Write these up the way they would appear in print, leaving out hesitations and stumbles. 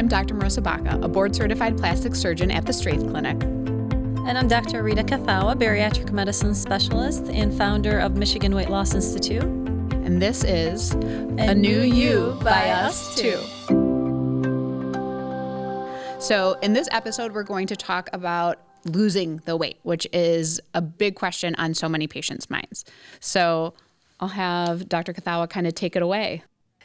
I'm Dr. Marissa Baca, a board-certified plastic surgeon at the Straith Clinic. And I'm Dr. Rita Kathawa, bariatric medicine specialist and founder of Michigan Weight Loss Institute. And this is A New You by Us Too. So in this episode, we're going to talk about losing the weight, which is a big question on so many patients' minds. So I'll have Dr. Kathawa kind of take it away.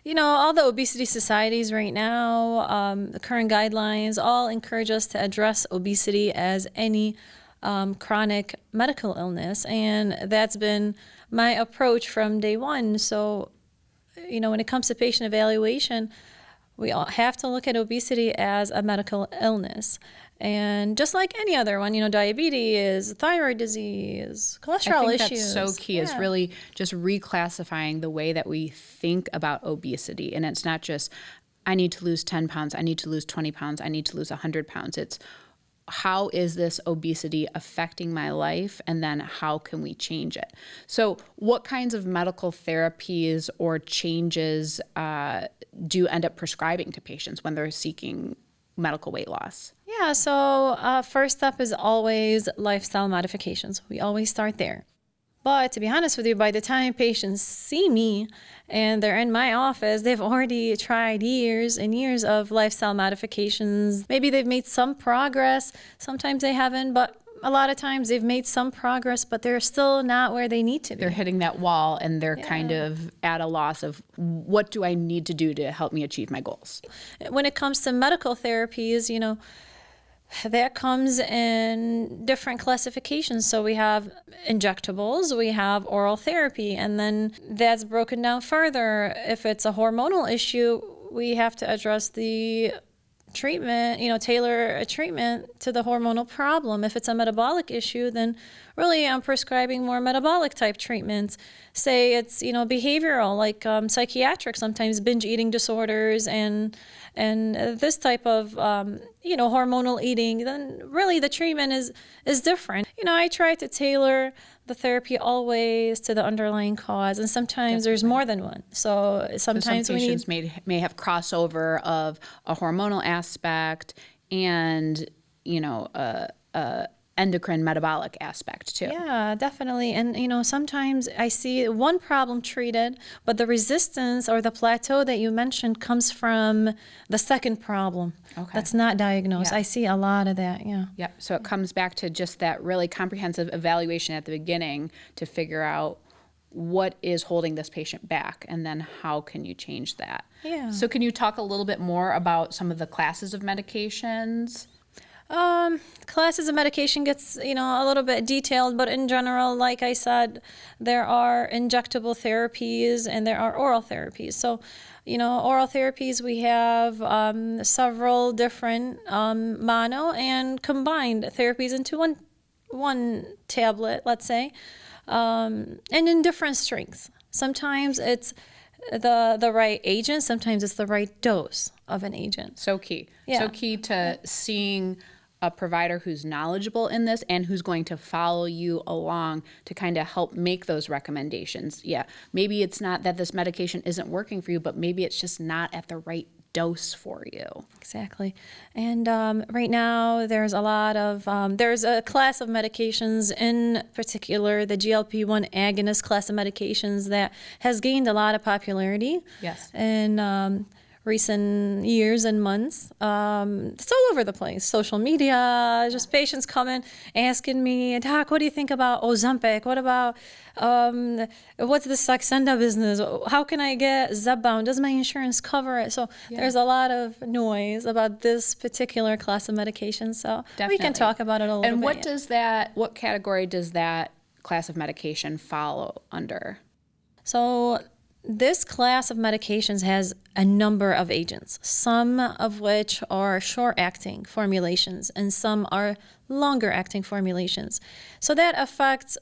You know, all the obesity societies right now, the current guidelines, all encourage us to address obesity as any chronic medical illness. And that's been my approach from day one. So, you know, when it comes to patient evaluation, we all have to look at obesity as a medical illness. And just like any other one, you know, diabetes, thyroid disease, cholesterol issues. I think that's so key, is really just reclassifying the way that we think about obesity. And it's not just, I need to lose 10 pounds, I need to lose 20 pounds, I need to lose 100 pounds. It's, how is this obesity affecting my life? And then how can we change it? So what kinds of medical therapies or changes do you end up prescribing to patients when they're seeking medical weight loss? Yeah, so first step is always lifestyle modifications. We always start there. But to be honest with you, by the time patients see me and they're in my office, they've already tried years and years of lifestyle modifications. Maybe they've made some progress. Sometimes they haven't, but a lot of times they've made some progress, but they're still not where they need to be. They're hitting that wall and they're kind of at a loss of, what do I need to do to help me achieve my goals? When it comes to medical therapies, you know, that comes in different classifications. So we have injectables, we have oral therapy, and then that's broken down further. If it's a hormonal issue, we have to address the treatment, you know, tailor a treatment to the hormonal problem. If it's a metabolic issue, then really I'm prescribing more metabolic type treatments. Say it's, you know, behavioral, like psychiatric, sometimes binge eating disorders and this type of, you know, hormonal eating, then really the treatment is different. You know, I try to tailor the therapy always to the underlying cause, and sometimes there's more than one. So sometimes some patients may have crossover of a hormonal aspect and, you know, a endocrine metabolic aspect too. Yeah, definitely. And, you know, sometimes I see one problem treated, but the resistance or the plateau that you mentioned comes from the second problem that's not diagnosed. I see a lot of that, Yeah, so it comes back to just that really comprehensive evaluation at the beginning to figure out what is holding this patient back, and then how can you change that? Yeah. So can you talk a little bit more about some of the classes of medications? Classes of medication gets, you know, a little bit detailed, but in general, like I said, there are injectable therapies and there are oral therapies. So, you know, oral therapies, we have several different mono and combined therapies into one tablet, let's say, and in different strengths. Sometimes it's the right agent, sometimes it's the right dose of an agent. So key. So key to seeing a provider who's knowledgeable in this and who's going to follow you along to kind of help make those recommendations. Yeah, maybe it's not that this medication isn't working for you, but maybe it's just not at the right dose for you. Exactly. And right now there's a lot of, there's a class of medications, in particular the GLP-1 agonist class of medications, that has gained a lot of popularity. Yes. And recent years and months. It's all over the place. Social media, just patients coming, asking me, Doc, what do you think about Ozempic? What about, what's this Saxenda business? How can I get Zepbound? Does my insurance cover it? So there's a lot of noise about this particular class of medication. So we can talk about it a little bit. And what category does that class of medication follow under? So this class of medications has a number of agents, some of which are short-acting formulations and some are longer-acting formulations. So that affects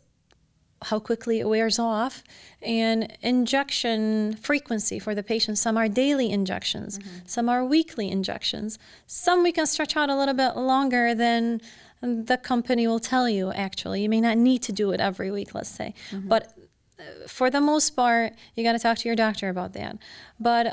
how quickly it wears off and injection frequency for the patient. Some are daily injections, some are weekly injections. Some we can stretch out a little bit longer than the company will tell you, actually. You may not need to do it every week, let's say. But for the most part, you got to talk to your doctor about that. But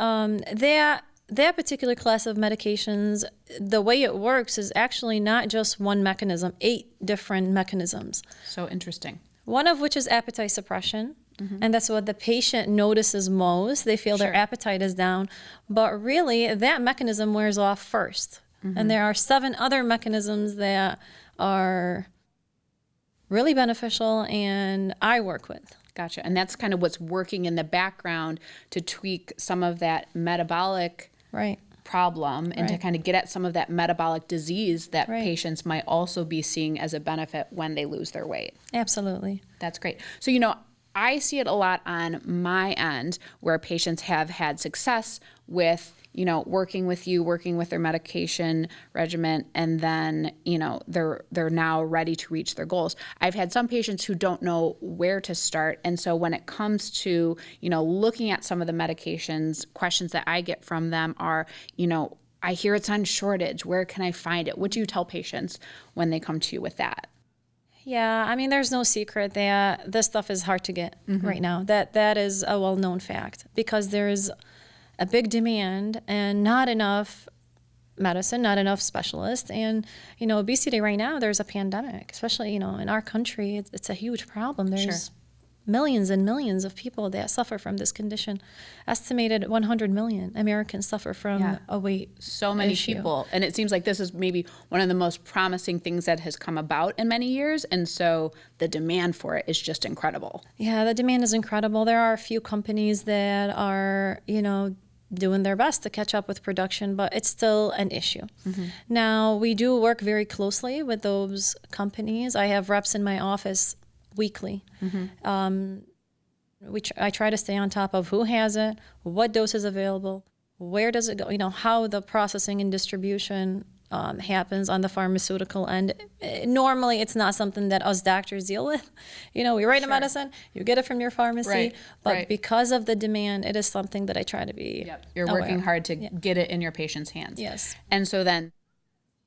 that particular class of medications, the way it works is actually not just one mechanism, 8 different mechanisms. So interesting. One of which is appetite suppression. And that's what the patient notices most. They feel their appetite is down. But really, that mechanism wears off first. And there are 7 other mechanisms that are really beneficial and I work with. Gotcha. And that's kind of what's working in the background to tweak some of that metabolic problem and to kind of get at some of that metabolic disease that patients might also be seeing as a benefit when they lose their weight. Absolutely. That's great. So, I see it a lot on my end where patients have had success with, working with you, working with their medication regimen, and then, they're now ready to reach their goals. I've had some patients who don't know where to start. And so when it comes to, looking at some of the medications, questions that I get from them are, I hear it's on shortage. Where can I find it? What do you tell patients when they come to you with that? Yeah, I mean, there's no secret that this stuff is hard to get right now. That is a well-known fact because there's a big demand and not enough medicine, not enough specialists. And, obesity right now, there's a pandemic, especially, in our country, it's a huge problem. There's millions and millions of people that suffer from this condition. Estimated 100 million Americans suffer from a weight So many issue. people. And it seems like this is maybe one of the most promising things that has come about in many years. And so the demand for it is just incredible. Yeah, the demand is incredible. There are a few companies that are, doing their best to catch up with production, but it's still an issue. Now, we do work very closely with those companies. I have reps in my office weekly. I try to stay on top of who has it, what dose is available, where does it go, how the processing and distribution happens on the pharmaceutical end. Normally, it's not something that us doctors deal with. We write a medicine, you get it from your pharmacy, but because of the demand, it is something that I try to be You're aware working of. hard to get it in your patient's hands. Yes. And so then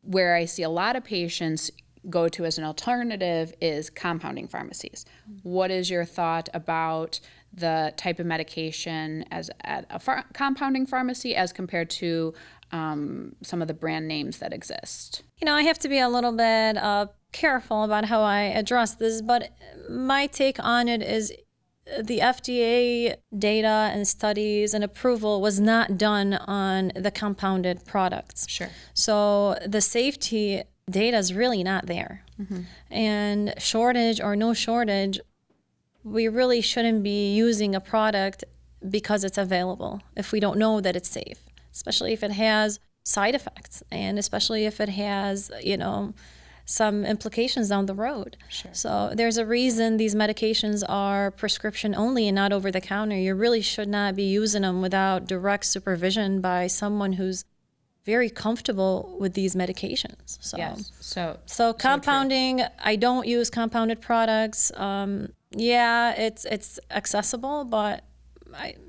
where I see a lot of patients go to as an alternative is compounding pharmacies. What is your thought about the type of medication as at a compounding pharmacy as compared to some of the brand names that exist? I have to be a little bit careful about how I address this, but my take on it is the FDA data and studies and approval was not done on the compounded products. Sure. So the safety data is really not there. And shortage or no shortage, we really shouldn't be using a product because it's available if we don't know that it's safe, especially if it has side effects and especially if it has, some implications down the road. Sure. So there's a reason these medications are prescription only and not over the counter. You really should not be using them without direct supervision by someone who's very comfortable with these medications. So, Yes. so compounding, I don't use compounded products. It's accessible, but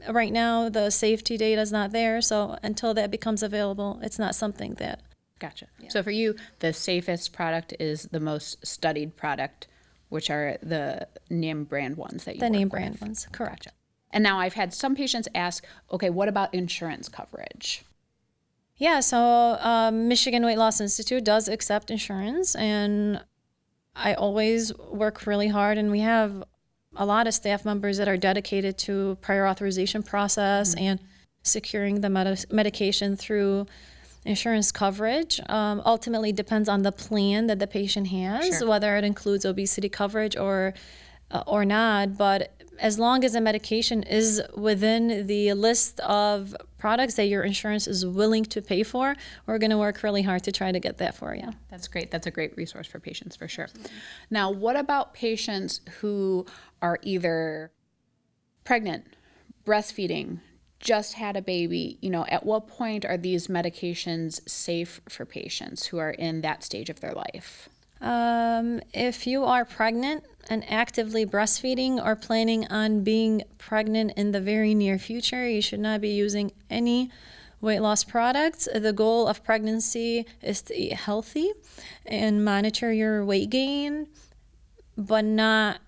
right now the safety data is not there. So until that becomes available, it's not something that. Gotcha. Yeah. So for you, the safest product is the most studied product, which are the name brand ones that you The work name with. brand ones, correct. Gotcha. And now I've had some patients ask, okay, what about insurance coverage? Yeah, so Michigan Weight Loss Institute does accept insurance, and I always work really hard, and we have a lot of staff members that are dedicated to prior authorization process and securing the medication through insurance coverage. Ultimately depends on the plan that the patient has, whether it includes obesity coverage or not, but as long as the medication is within the list of products that your insurance is willing to pay for, we're going to work really hard to try to get that for you. That's great. That's a great resource for patients for sure. Now, what about patients who are either pregnant, breastfeeding, just had a baby? At what point are these medications safe for patients who are in that stage of their life? If you are pregnant and actively breastfeeding or planning on being pregnant in the very near future, you should not be using any weight loss products. The goal of pregnancy is to eat healthy and monitor your weight gain, but not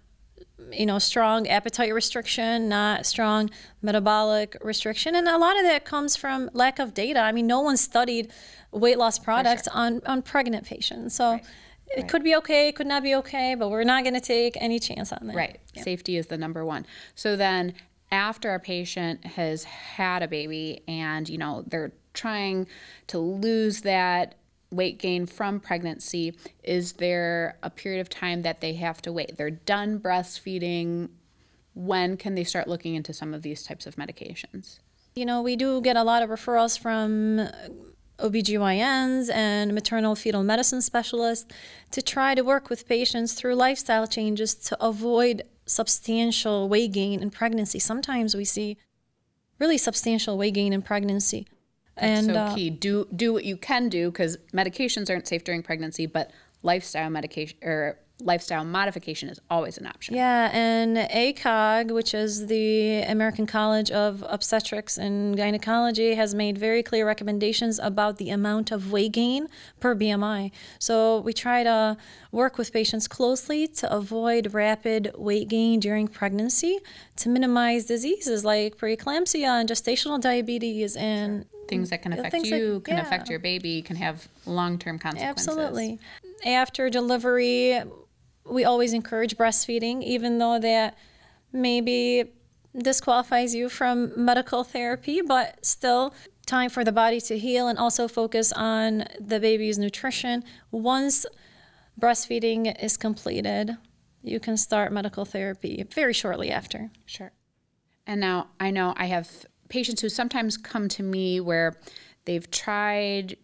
strong appetite restriction, not strong metabolic restriction. And a lot of that comes from lack of data. I mean, no one studied weight loss products on pregnant patients. So it could be okay, it could not be okay, but we're not going to take any chance on that. Right. Yeah. Safety is the number one. So then after a patient has had a baby and, they're trying to lose that weight gain from pregnancy, is there a period of time that they have to wait? They're done breastfeeding. When can they start looking into some of these types of medications? We do get a lot of referrals from OBGYNs and maternal fetal medicine specialists to try to work with patients through lifestyle changes to avoid substantial weight gain in pregnancy. Sometimes we see really substantial weight gain in pregnancy. That's so key. Do what you can do, because medications aren't safe during pregnancy, but lifestyle modification is always an option. Yeah, and ACOG, which is the American College of Obstetrics and Gynecology, has made very clear recommendations about the amount of weight gain per BMI. So we try to work with patients closely to avoid rapid weight gain during pregnancy, to minimize diseases like preeclampsia and gestational diabetes and things that can affect you, can affect your baby, can have long-term consequences. Absolutely. After delivery, we always encourage breastfeeding, even though that maybe disqualifies you from medical therapy, but still time for the body to heal and also focus on the baby's nutrition. Once breastfeeding is completed, you can start medical therapy very shortly after. Sure. And now I know I have patients who sometimes come to me where they've tried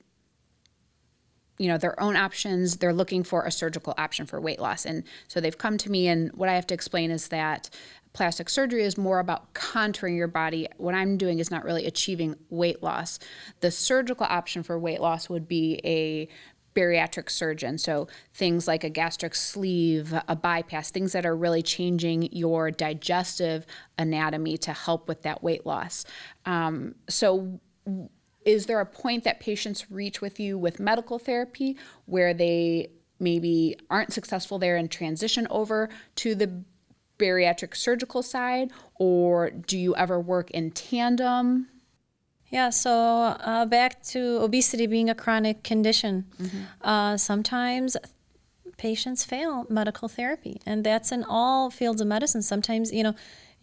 their own options. They're looking for a surgical option for weight loss. And so they've come to me, and what I have to explain is that plastic surgery is more about contouring your body. What I'm doing is not really achieving weight loss. The surgical option for weight loss would be a bariatric surgeon. So things like a gastric sleeve, a bypass, things that are really changing your digestive anatomy to help with that weight loss. Is there a point that patients reach with you with medical therapy where they maybe aren't successful there and transition over to the bariatric surgical side, or do you ever work in tandem? Yeah, so back to obesity being a chronic condition. Sometimes patients fail medical therapy, and that's in all fields of medicine. Sometimes,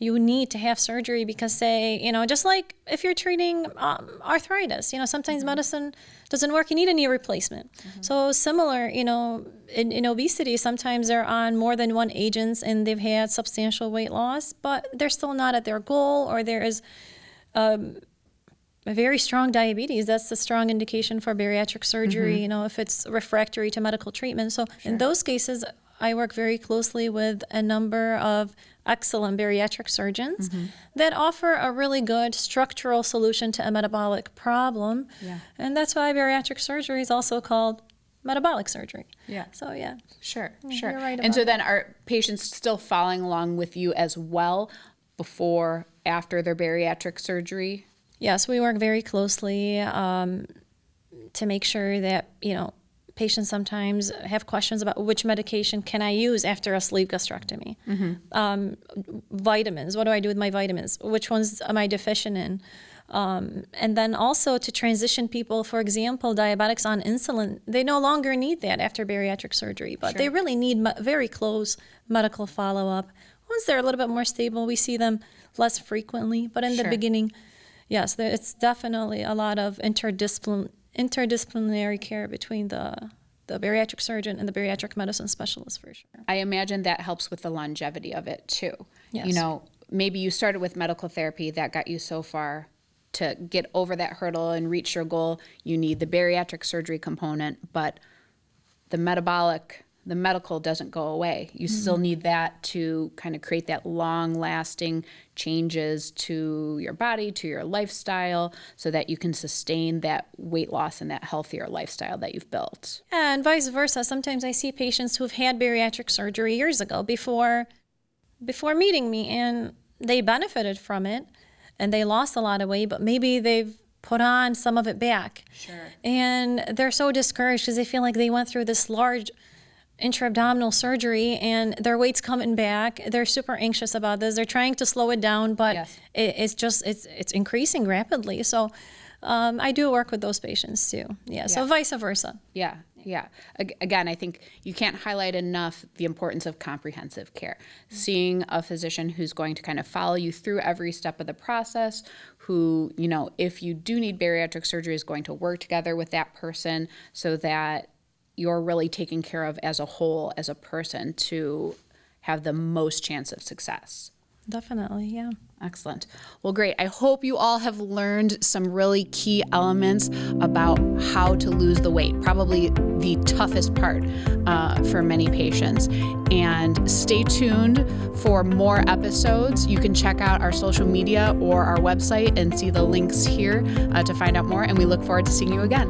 you need to have surgery because, say, just like if you're treating arthritis, sometimes medicine doesn't work. You need a knee replacement. So similar, in obesity, sometimes they're on more than one agents and they've had substantial weight loss, but they're still not at their goal, or there is a very strong diabetes. That's a strong indication for bariatric surgery, if it's refractory to medical treatment. So in those cases, I work very closely with a number of excellent bariatric surgeons that offer a really good structural solution to a metabolic problem. Yeah. And that's why bariatric surgery is also called metabolic surgery. Yeah. So, yeah. Sure. You're right about and so then are patients still following along with you as well before, after their bariatric surgery? Yes, we work very closely to make sure that, patients sometimes have questions about which medication can I use after a sleeve gastrectomy. Vitamins, what do I do with my vitamins? Which ones am I deficient in? And then also to transition people, for example, diabetics on insulin, they no longer need that after bariatric surgery, but they really need very close medical follow-up. Once they're a little bit more stable, we see them less frequently, but in the beginning, yes, it's definitely a lot of interdisciplinary care between the bariatric surgeon and the bariatric medicine specialist, for sure. I imagine that helps with the longevity of it too. Yes. Maybe you started with medical therapy that got you so far. To get over that hurdle and reach your goal, you need the bariatric surgery component, but the medical doesn't go away. You still need that to kind of create that long-lasting changes to your body, to your lifestyle, so that you can sustain that weight loss and that healthier lifestyle that you've built. And vice versa. Sometimes I see patients who've had bariatric surgery years ago before meeting me, and they benefited from it, and they lost a lot of weight, but maybe they've put on some of it back. Sure. And they're so discouraged because they feel like they went through this large intra-abdominal surgery and their weight's coming back. They're super anxious about this. They're trying to slow it down, but Yes. it's increasing rapidly. So I do work with those patients too. So vice versa. Yeah. Again, I think you can't highlight enough the importance of comprehensive care. Seeing a physician who's going to kind of follow you through every step of the process, who, if you do need bariatric surgery, is going to work together with that person so that you're really taken care of as a whole, as a person, to have the most chance of success. Definitely, yeah. Excellent. Well, great. I hope you all have learned some really key elements about how to lose the weight, probably the toughest part for many patients. And stay tuned for more episodes. You can check out our social media or our website and see the links here to find out more. And we look forward to seeing you again.